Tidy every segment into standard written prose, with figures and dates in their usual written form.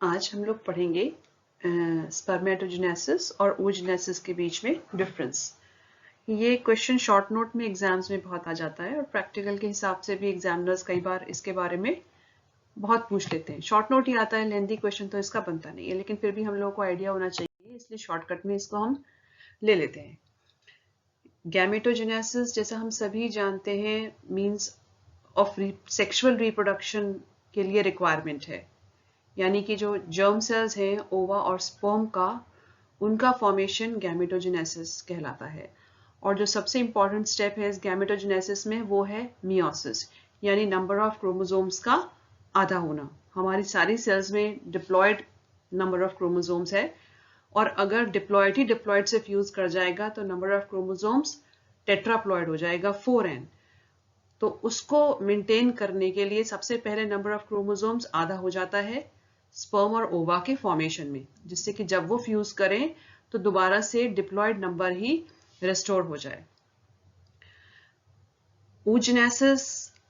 आज हम लोग पढ़ेंगे स्पर्मेटोजेनेसिस और oogenesis के बीच में डिफरेंस। ये क्वेश्चन शॉर्ट नोट में एग्जाम्स में बहुत आ जाता है और प्रैक्टिकल के हिसाब से भी एग्जामिनर्स कई बार इसके बारे में बहुत पूछ लेते हैं। शॉर्ट नोट ही आता है, लेंथी क्वेश्चन तो इसका बनता नहीं है, लेकिन फिर भी हम लोगों को आइडिया होना चाहिए, इसलिए शॉर्टकट में इसको हम ले लेते हैं। गैमेटोजेनेसिस जैसा हम सभी जानते हैं मीन्स ऑफ सेक्सुअल रिप्रोडक्शन के लिए रिक्वायरमेंट है, यानी कि जो जर्म सेल्स हैं ओवा और स्पर्म का, उनका फॉर्मेशन गैमेटोजेनेसिस कहलाता है। और जो सबसे इंपॉर्टेंट स्टेप है इस गैमेटोजेनेसिस में वो है मियोसिस, यानी नंबर ऑफ क्रोमोसोम्स का आधा होना। हमारी सारी सेल्स में डिप्लॉयड नंबर ऑफ क्रोमोसोम्स है, और अगर डिप्लॉयड ही डिप्लॉयड से फ्यूज कर जाएगा तो नंबर ऑफ क्रोमोसोम्स टेट्राप्लॉयड हो जाएगा 4n। तो उसको मेंटेन करने के लिए सबसे पहले नंबर ऑफ क्रोमोसोम्स आधा हो जाता है स्पर्म और ओवा के फॉर्मेशन में, जिससे कि जब वो फ्यूज करें तो दोबारा से डिप्लॉयड नंबर ही रेस्टोर हो जाए। oogenesis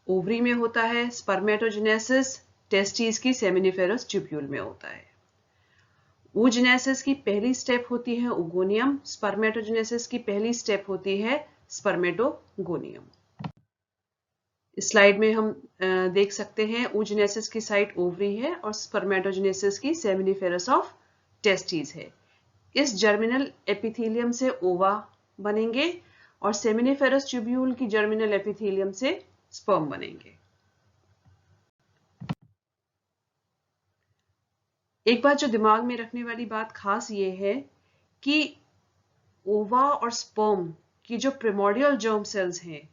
ओवरी में होता है, स्पर्मेटोजेनेसिस टेस्टिस की सेमिनिफेरस ट्यूब्यूल में होता है। oogenesis की पहली स्टेप होती है ओगोनियम, स्पर्मेटोजेनेसिस की पहली स्टेप होती है स्पर्मेटोगोनियम। स्लाइड में हम देख सकते हैं oogenesis की साइट ओवरी है और स्पर्मेटोजेनेसिस की सेमिनिफेरस ऑफ टेस्टिस है। इस जर्मिनल एपिथेलियम से ओवा बनेंगे और सेमिनिफेरस ट्यूब्यूल की जर्मिनल एपिथेलियम से स्पर्म बनेंगे। एक बात जो दिमाग में रखने वाली बात खास ये है कि ओवा और स्पर्म की जो प्रिमोर्डियल जर्म सेल्स हैं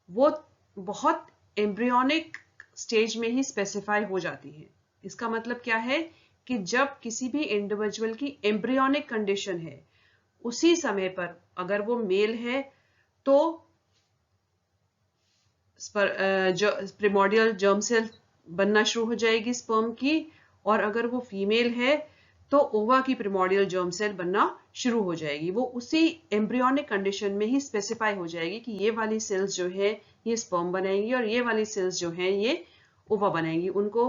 वो बहुत एम्ब्रियोनिक स्टेज में ही स्पेसिफाई हो जाती है। इसका मतलब क्या है कि जब किसी भी इंडिविजुअल की एम्ब्रियोनिक कंडीशन है, उसी समय पर अगर वो मेल है तो प्रिमोर्डियल जर्म सेल बनना शुरू हो जाएगी स्पर्म की, और अगर वो फीमेल है तो ओवा की प्रिमोर्डियल जर्म सेल बनना शुरू हो जाएगी। वो उसी एम्ब्रियोनिक कंडीशन में ही स्पेसिफाई हो जाएगी कि ये वाली सेल्स जो है ये स्पर्म बनाएंगी और ये वाली सेल्स जो हैं ये ओवा बनाएंगी। उनको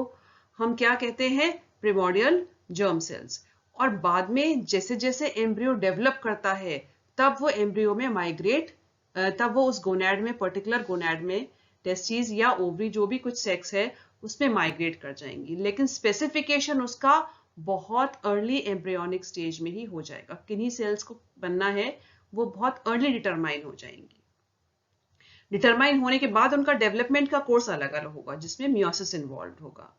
हम क्या कहते हैं? प्रिमोर्डियल जर्म सेल्स। और बाद में जैसे जैसे एम्ब्रियो डेवलप करता है तब वो एम्ब्रियो में माइग्रेट, तब वो उस गोनैड में, पर्टिकुलर गोनैड में, टेस्टिस या ओवरी जो भी कुछ सेक्स है उसमें माइग्रेट कर जाएंगी, लेकिन स्पेसिफिकेशन उसका बहुत अर्ली एम्ब्रियोनिक स्टेज में ही हो जाएगा। किन्हीं सेल्स को बनना है वो बहुत अर्ली डिटरमाइन हो जाएंगी। डिटरमाइन होने के बाद उनका डेवलपमेंट का कोर्स अलग अलग होगा जिसमें मियोसिस इन्वॉल्व होगा।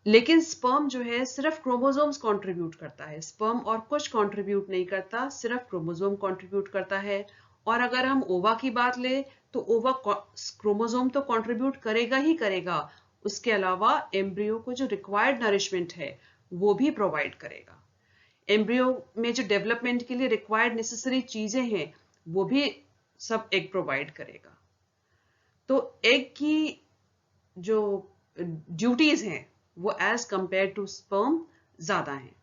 लेकिन स्पर्म जो है सिर्फ क्रोमोसोम्स कंट्रीब्यूट करता है, स्पर्म और कुछ कंट्रीब्यूट नहीं करता, सिर्फ क्रोमोसोम कंट्रीब्यूट करता है। और अगर हम ओवा की बात ले तो ओवा क्रोमोसोम तो कंट्रीब्यूट करेगा ही करेगा, उसके अलावा एम्ब्रियो को जो रिक्वायर्ड नरिशमेंट है वो भी प्रोवाइड करेगा। एम्ब्रियो में जो डेवलपमेंट के लिए रिक्वायर्ड नेसेसरी चीजें हैं वो भी सब एग प्रोवाइड करेगा। तो एग की जो ड्यूटीज हैं वो एज कंपेयर टू स्पर्म ज्यादा है।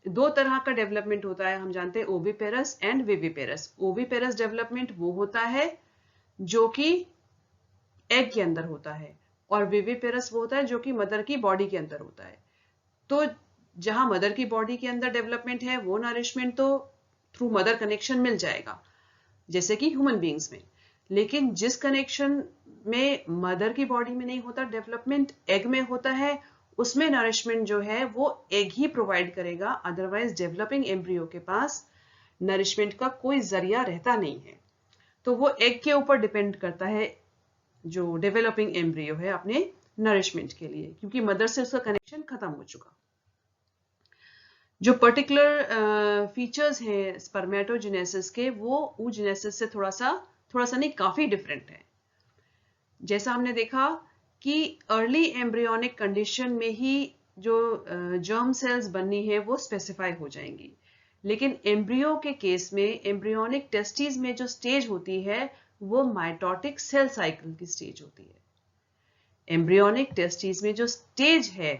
दो तरह का डेवलपमेंट होता है, हम जानते हैं oviparous and viviparous. Oviparous development वो होता है जो कि एग के अंदर होता है, और विविपेरस वो होता है जो कि मदर की बॉडी के अंदर होता है। तो जहां मदर की बॉडी के अंदर डेवलपमेंट है वो नरिशमेंट तो थ्रू मदर कनेक्शन मिल जाएगा, जैसे कि ह्यूमन बींग्स में। लेकिन जिस कनेक्शन में मदर की बॉडी में नहीं होता डेवलपमेंट, एग में होता है, उसमें नरिशमेंट जो है वो एग ही प्रोवाइड करेगा। अदरवाइज डेवलपिंग एम्ब्रियो के पास नरिशमेंट का कोई जरिया रहता नहीं है। तो वो एग के ऊपर डिपेंड करता है जो डेवलपिंग एम्ब्रियो है अपने नरिशमेंट के लिए, क्योंकि मदर से उसका कनेक्शन खत्म हो चुका। जो पर्टिकुलर फीचर्स हैं स्पर्मेटोजेनेसिस के वो oogenesis से थोड़ा सा नहीं, काफी डिफरेंट है। जैसा हमने देखा कि अर्ली एम्ब्रियोनिक कंडीशन में ही जो जर्म सेल्स बननी है वो स्पेसिफाई हो जाएंगी, लेकिन एम्ब्रियो के केस में एम्ब्रियोनिक टेस्टिस में जो स्टेज होती है वो माइटोटिक सेल साइकिल की स्टेज होती है। एम्ब्रियोनिक टेस्टिस में जो स्टेज है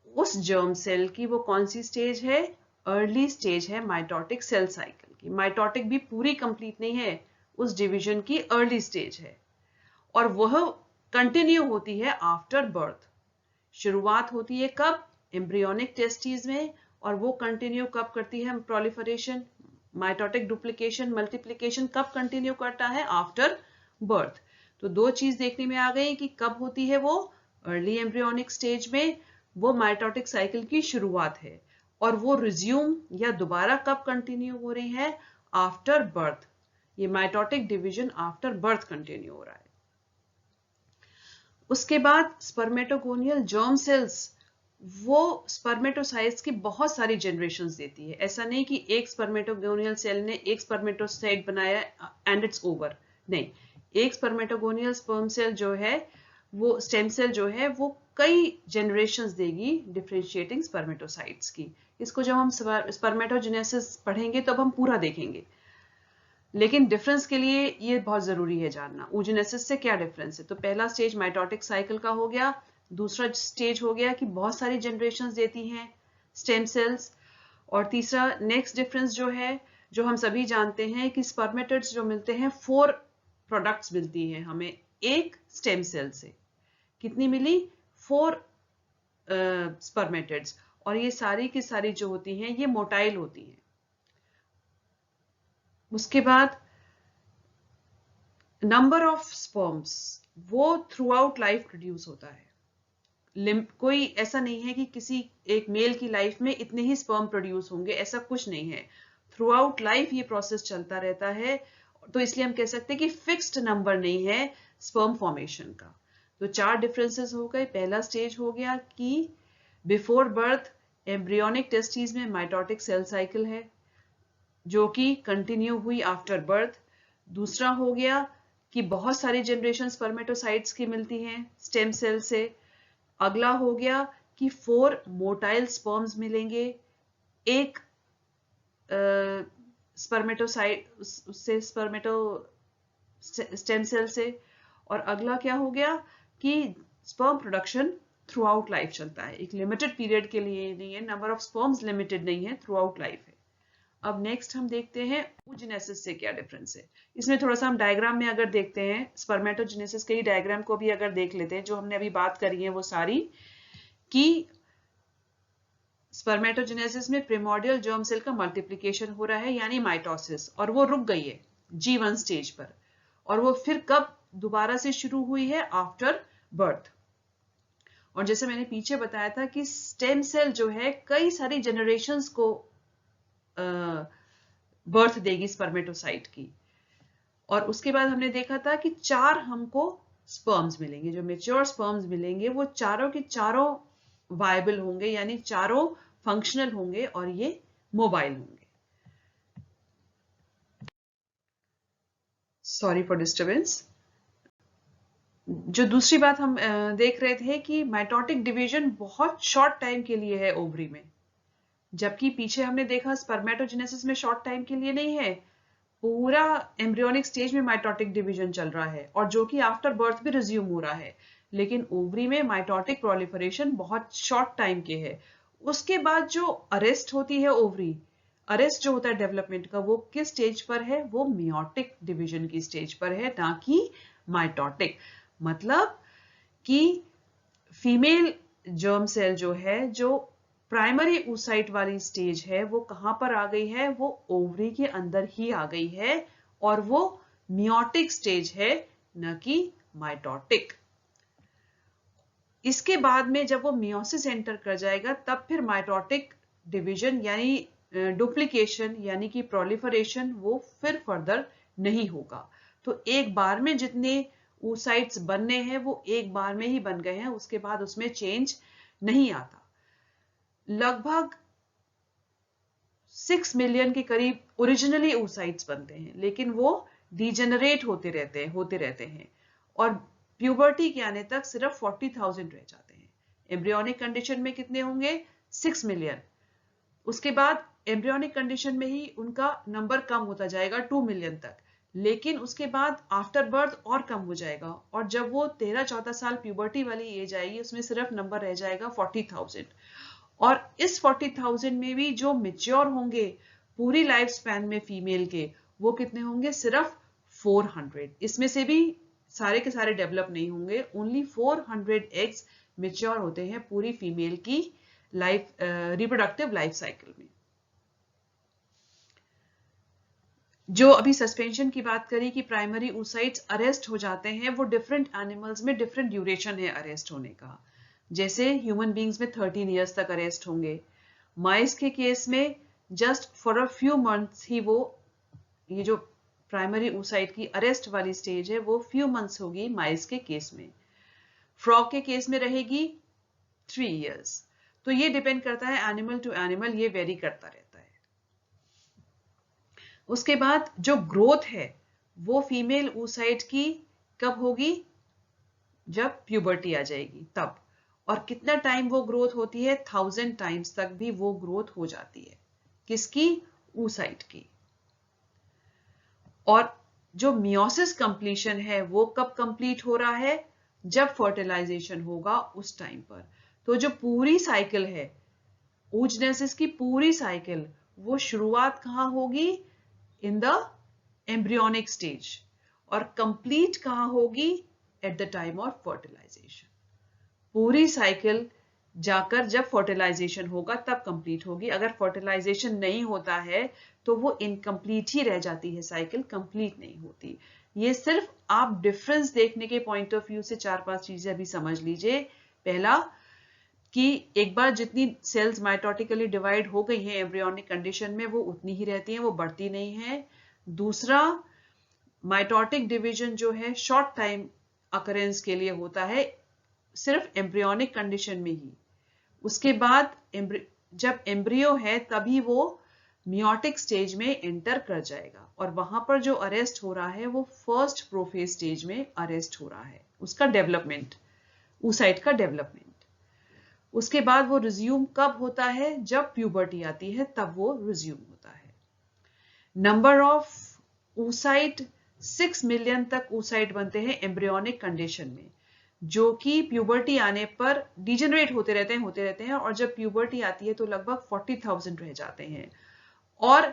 उस जर्म सेल की वो कौन सी स्टेज है? अर्ली स्टेज है माइटोटिक सेल साइकिल की। माइटोटिक भी पूरी कंप्लीट नहीं है, उस डिवीजन की अर्ली स्टेज है, और वह कंटिन्यू होती है आफ्टर बर्थ। शुरुआत होती है कब? एम्ब्रियोनिक टेस्टिस में, और वो कंटिन्यू कब करती है? प्रोलिफरेशन, माइटोटिक डुप्लीकेशन, मल्टीप्लिकेशन कब कंटिन्यू करता है? After birth. तो दो चीज देखने में आ गई कि कब होती है वो? अर्ली एम्ब्रियोनिक स्टेज में, वो माइटोटिक साइकिल की शुरुआत है, और वो रिज्यूम या दोबारा कब कंटिन्यू हो रही है? After birth. ये mitotic division after birth continue हो रहा है। उसके बाद स्पर्मेटोगोनियल जर्म सेल्स, वो स्पर्मेटोसाइट्स की बहुत सारी जनरेशंस देती है। ऐसा नहीं कि एक स्पर्मेटोगोनियल सेल ने एक स्पर्मेटोसाइट बनाया एंड इट्स ओवर, नहीं। एक स्पर्मेटोगोनियल स्पर्म सेल जो है, वो स्टेम सेल जो है, वो कई जनरेशंस देगी डिफरेंशिएटिंग स्पर्मेटोसाइट्स की। इसको जब हम स्पर्मेटोजेनेसिस पढ़ेंगे तब हम पूरा देखेंगे, लेकिन डिफरेंस के लिए ये बहुत जरूरी है जानना oogenesis से क्या डिफरेंस है। तो पहला स्टेज माइटोटिक साइकिल का हो गया, दूसरा स्टेज हो गया कि बहुत सारी जनरेशंस देती हैं स्टेम सेल्स, और तीसरा नेक्स्ट डिफरेंस जो है, जो हम सभी जानते हैं कि स्पर्मेटिड्स जो मिलते हैं, 4 प्रोडक्ट्स मिलती हैं हमें एक स्टेम सेल से। कितनी मिली? 4 स्पर्मेटिड्स, और ये सारी की सारी जो होती हैं ये मोटाइल होती हैं। उसके बाद नंबर ऑफ स्पर्म्स, वो थ्रू आउट लाइफ प्रोड्यूस होता है। कोई ऐसा नहीं है कि किसी एक मेल की लाइफ में इतने ही स्पर्म प्रोड्यूस होंगे, ऐसा कुछ नहीं है। थ्रू आउट लाइफ ये प्रोसेस चलता रहता है, तो इसलिए हम कह सकते हैं कि फिक्स्ड नंबर नहीं है स्पर्म फॉर्मेशन का। तो 4 डिफरेंसेस हो गए। पहला स्टेज हो गया कि बिफोर बर्थ एम्ब्रियोनिक टेस्टिस में माइटोटिक सेल साइकिल है, जो कि कंटिन्यू हुई आफ्टर बर्थ। दूसरा हो गया कि बहुत सारी जनरेशन स्पर्मेटोसाइट्स की मिलती हैं स्टेम सेल से। अगला हो गया कि 4 मोटाइल स्पर्म्स मिलेंगे एक स्पर्मेटोसाइट से, स्टेम सेल से। और अगला क्या हो गया कि sperm production through out life चलता है, एक लिमिटेड पीरियड के लिए नहीं है, नंबर ऑफ स्पर्म्स लिमिटेड नहीं है, थ्रू आउट लाइफ है। अब नेक्स्ट हम देखते हैं oogenesis से क्या डिफरेंस है। इसमें थोड़ा सा हम डायग्राम में अगर देखते हैं, स्पर्मेटोजेनेसिस के ही डायग्राम को भी अगर देख लेते हैं, जो हमने अभी बात करी है वो सारी, कि स्पर्मेटोजेनेसिस में प्रिमोर्डियल जर्म सेल का मल्टीप्लिकेशन हो रहा है, यानी माइटोसिस, और वो रुक गई है G1 स्टेज पर, और वो फिर कब दोबारा से शुरू हुई है? After birth. और जैसे मैंने पीछे बताया था कि स्टेम सेल जो है कई सारी जनरेशंस को बर्थ देगी स्पर्मेटोसाइट की। और उसके बाद हमने देखा था कि 4 हमको स्पर्म्स मिलेंगे, जो मेच्योर स्पर्म्स मिलेंगे, वो चारों के चारों वायबल होंगे, यानी चारों फंक्शनल होंगे, और ये मोबाइल होंगे। Sorry for disturbance. जो दूसरी बात हम देख रहे थे कि माइटोटिक डिवीजन बहुत शॉर्ट टाइम के लिए है ओवरी में, जबकि पीछे हमने देखा स्पर्मेटोजेनेसिस में शॉर्ट टाइम के लिए नहीं है, पूरा एम्ब्रियोनिक स्टेज में माइटोटिक डिवीजन चल रहा है, और जो कि आफ्टर बर्थ भी रिज्यूम हो रहा है। लेकिन ओवरी में माइटोटिक प्रोलिफरेशन बहुत शॉर्ट टाइम के है। उसके बाद जो अरेस्ट होती है ओवरी, अरेस्ट जो होता है डेवलपमेंट का, वो किस स्टेज पर है? वो मियोटिक डिवीजन की स्टेज पर है, ना कि माइटोटिक। मतलब कि फीमेल जर्म सेल जो है, जो प्राइमरी oocyte वाली स्टेज है, वो कहां पर आ गई है? वो ओवरी के अंदर ही आ गई है, और वो मियोटिक स्टेज है, न कि माइटोटिक। इसके बाद में जब वो मियोसिस एंटर कर जाएगा, तब फिर माइटोटिक डिवीजन यानी डुप्लीकेशन यानी कि प्रोलिफरेशन, वो फिर फर्दर नहीं होगा। तो एक बार में जितने oocytes बनने हैं वो एक बार में ही बन गए हैं, उसके बाद उसमें चेंज नहीं आता। लगभग 6 मिलियन के करीब ओरिजिनली oocytes बनते हैं, लेकिन वो डिजेनरेट होते रहते हैं, और प्यूबर्टी के आने तक सिर्फ 40,000 रह जाते हैं। एम्ब्रियोनिक कंडीशन में कितने होंगे? 6 मिलियन। उसके बाद एम्ब्रियोनिक कंडीशन में ही उनका नंबर कम होता जाएगा 2 मिलियन तक, लेकिन उसके बाद आफ्टर बर्थ और कम हो जाएगा, और जब वो 13-14 साल प्यूबर्टी वाली एज आएगी, उसमें सिर्फ नंबर रह जाएगा 40,000। और इस 40,000 में भी जो मेच्योर होंगे पूरी लाइफ स्पैन में फीमेल के, वो कितने होंगे? सिर्फ 400। इसमें से भी सारे के सारे डेवलप नहीं होंगे, ओनली 400 एग्स मेच्योर होते हैं पूरी फीमेल की लाइफ रिप्रोडक्टिव लाइफ साइकिल में। जो अभी सस्पेंशन की बात करी कि प्राइमरी oocytes अरेस्ट हो जाते हैं, वो डिफरेंट एनिमल्स में डिफरेंट ड्यूरेशन है अरेस्ट होने का। जैसे ह्यूमन बींग्स में 13 इयर्स तक अरेस्ट होंगे, माइस के केस में just for a few months ही वो ये जो प्राइमरी oocyte की अरेस्ट वाली स्टेज है वो फ्यू मंथ्स होगी माइस के केस में। फ्रॉग के केस में रहेगी 3 इयर्स। तो ये डिपेंड करता है एनिमल टू एनिमल, ये वेरी करता रहता है। उसके बाद जो ग्रोथ है वो फीमेल oocyte की कब होगी, जब प्यूबर्टी आ जाएगी तब। और कितना टाइम वो ग्रोथ होती है, 1000 टाइम्स तक भी वो ग्रोथ हो जाती है। किसकी, oocyte की। और जो मियोसिस कंप्लीशन है वो कब कंप्लीट हो रहा है, जब फर्टिलाइजेशन होगा उस टाइम पर। तो जो पूरी साइकिल है oogenesis की पूरी साइकिल, वो शुरुआत कहां होगी, इन द एम्ब्रियोनिक स्टेज, और कंप्लीट कहां होगी, at the time of fertilization. पूरी साइकिल जाकर जब फर्टिलाइजेशन होगा तब कंप्लीट होगी। अगर फर्टिलाइजेशन नहीं होता है तो वो इनकम्प्लीट ही रह जाती है, साइकिल कंप्लीट नहीं होती। ये सिर्फ आप डिफरेंस देखने के पॉइंट ऑफ व्यू से 4-5 चीजें अभी समझ लीजिए। पहला कि एक बार जितनी सेल्स माइटोटिकली डिवाइड हो गई हैं एम्ब्रियोनिक कंडीशन में, वो उतनी ही रहती हैं, वो बढ़ती नहीं है। दूसरा, माइटोटिक डिवीजन जो है शॉर्ट टाइम अकरेंस के लिए होता है, सिर्फ एम्ब्रियोनिक कंडीशन में ही। उसके बाद जब एम्ब्रियो है तभी वो मियोटिक स्टेज में एंटर कर जाएगा, और वहां पर जो अरेस्ट हो रहा है वो फर्स्ट प्रोफेज स्टेज में अरेस्ट हो रहा है, उसका डेवलपमेंट, oocyte का डेवलपमेंट। उसके बाद वो रिज्यूम कब होता है, जब प्यूबर्टी आती है तब वो रिज्यूम होता है। नंबर ऑफ oocyte 6 मिलियन तक oocyte बनते हैं एम्ब्रियोनिक कंडीशन में, जो कि प्यूबर्टी आने पर डिजेनरेट होते रहते हैं, और जब प्यूबर्टी आती है तो लगभग 40,000 रह जाते हैं। और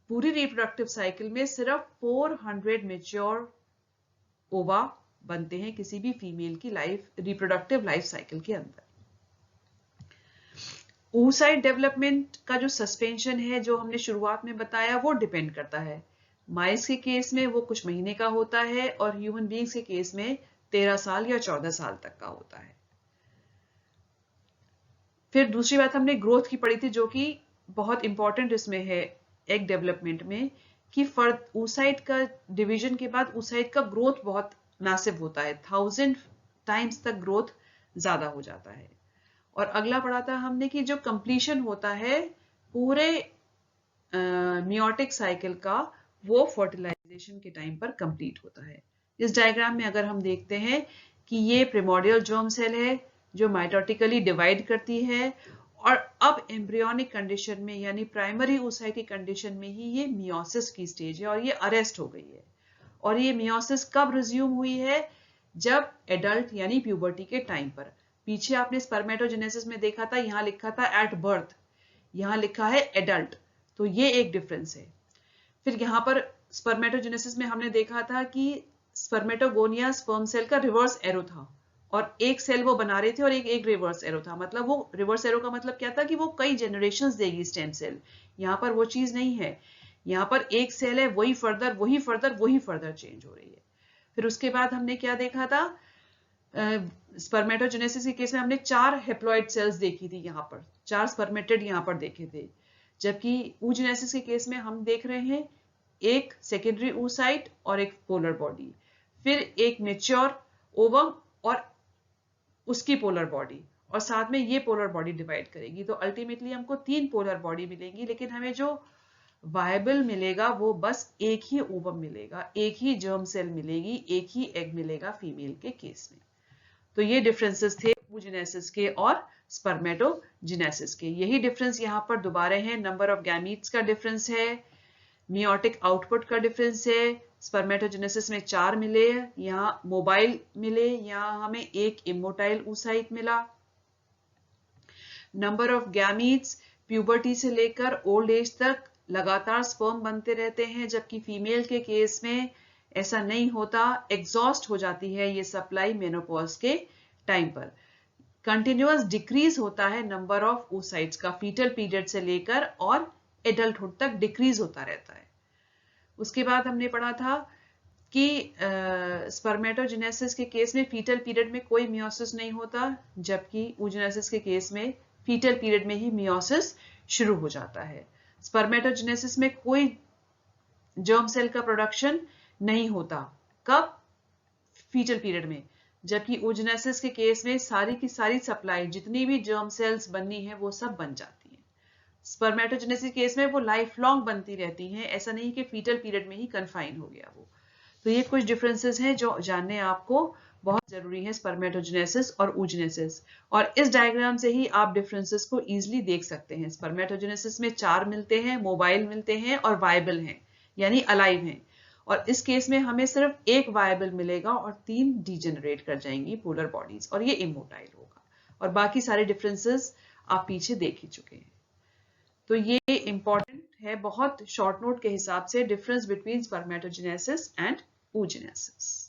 पूरी रिप्रोडक्टिव साइकिल में सिर्फ 400 मेच्योर ओवा बनते हैं किसी भी फीमेल की रिप्रोडक्टिव लाइफ साइकिल के अंदर। oocyte डेवलपमेंट का जो सस्पेंशन है, जो हमने शुरुआत में बताया, वो डिपेंड करता है। माइस के केस में वो कुछ महीने का होता है, और ह्यूमन बींग्स के केस में 13 साल या 14 साल तक का होता है। फिर दूसरी बात हमने ग्रोथ की पढ़ी थी, जो कि बहुत इंपॉर्टेंट इसमें है एग डेवलपमेंट में, कि oocyte का डिवीजन के बाद oocyte का ग्रोथ बहुत मैसिव होता है, 1000 टाइम्स तक ग्रोथ ज्यादा हो जाता है। और अगला पढ़ा था हमने कि जो कंप्लीशन होता है पूरे मियोटिक साइकिल का, वो फर्टिलाइजेशन के टाइम पर कंप्लीट होता है। इस डायग्राम में अगर हम देखते हैं कि ये प्रिमोर्डियल जर्म सेल है जो माइटोटिकली डिवाइड करती है, और अब एम्ब्रियोनिक कंडीशन में यानी प्राइमरी oocyte की कंडीशन में ही ये मियोसिस की स्टेज है, और ये अरेस्ट हो गई है। और ये मियोसिस कब रिज्यूम हुई है, जब एडल्ट यानी प्यूबर्टी के टाइम पर। पीछे आपने स्पर्मेटोजेनेसिस में देखा था, यहां लिखा था एट बर्थ, यहां लिखा है एडल्ट, तो ये एक डिफरेंस है। फिर यहां पर स्पर्मेटोजेनेसिस में हमने देखा था कि स्पर्मेटोगोनिया स्पर्म सेल का रिवर्स एरो था, और एक सेल वो बना रहे थे और एक रिवर्स एरो था। मतलब वो रिवर्स एरो का मतलब क्या था कि वो कई जनरेशंस देगी स्टेम सेल। यहां पर वो चीज नहीं है, यहां पर एक सेल है, वही फर्दर वही फर्दर वही फर्दर चेंज हो रही है। फिर उसके बाद हमने क्या देखा था, स्पर्मेटोजेनेसिस के केस में हमने 4 हेप्लॉइड सेल्स देखी थी, यहाँ पर 4 स्पर्मेटेड यहाँ पर देखे थे। जबकि oogenesis के केस में हम देख रहे हैं एक सेकेंडरी oocyte और एक पोलर बॉडी, फिर एक मेच्योर ओवम और उसकी पोलर बॉडी, और साथ में ये पोलर बॉडी डिवाइड करेगी। तो अल्टीमेटली हमको 3 पोलर बॉडी मिलेंगी, लेकिन हमें जो वायबल मिलेगा वो बस एक ही ओवम मिलेगा, एक ही जर्म सेल मिलेगी, एक ही एग मिलेगा फीमेल के केस में। तो ये डिफरेंसेस थे oogenesis के और स्पर्मेटोजेनेसिस के। यही डिफरेंस यहाँ पर दोबारा है, नंबर ऑफ गैमीट्स का डिफरेंस है, मियोटिक आउटपुट का डिफरेंस है। स्पर्मेटोजेनेसिस में 4 मिले, यहाँ मोबाइल मिले, यहाँ हमें एक इमोटाइल oocyte मिला। नंबर ऑफ गैमीट्स, प्यूबर्टी से लेकर ओल्ड एज तक लगातार स्पर्म बनते रहते हैं, जबकि फीमेल के केस में ऐसा नहीं होता, एग्जॉस्ट हो जाती है ये सप्लाई मेनोपॉज के टाइम पर। कंटिन्यूअस डिक्रीज होता है नंबर ऑफ oocytes का फीटल पीरियड से लेकर और एडल्टहुड तक डिक्रीज होता रहता है। उसके बाद हमने पढ़ा था कि स्पर्मेटोजेनेसिस के केस में फीटल पीरियड में कोई मियोसिस नहीं होता, जबकि oogenesis के केस में फीटल पीरियड में ही मियोसिस शुरू हो जाता है। स्पर्मेटोजेनेसिस में कोई जर्म सेल का प्रोडक्शन नहीं होता, कब? फीटल पीरियड में, जबकि oogenesis के केस में सारी की सारी सप्लाई जितनी भी जर्म सेल्स बननी है वो सब बन जाती हैं। स्पर्मेटोजेनेसिस के केस में वो लाइफ लॉन्ग बनती रहती हैं, ऐसा नहीं कि फीटल पीरियड में ही कन्फाइन हो गया वो। तो ये कुछ डिफरेंसेस हैं जो जानने आपको बहुत जरूरी है स्पर्मेटोजेनेसिस और oogenesis। और इस डायग्राम से ही आप डिफरेंसेस को इजीली देख सकते हैं। स्पर्मेटोजेनेसिस में 4 मिलते हैं, मोबाइल मिलते हैं और वायबल हैं, यानी अलाइव हैं। और इस केस में हमें सिर्फ एक वायबल मिलेगा और 3 डीजेनरेट कर जाएंगी पोलर बॉडीज, और ये इमोटाइल होगा। और बाकी सारे डिफरेंसेस आप पीछे देख ही चुके हैं। तो ये इंपॉर्टेंट है बहुत शॉर्ट नोट के हिसाब से, difference between spermatogenesis and oogenesis।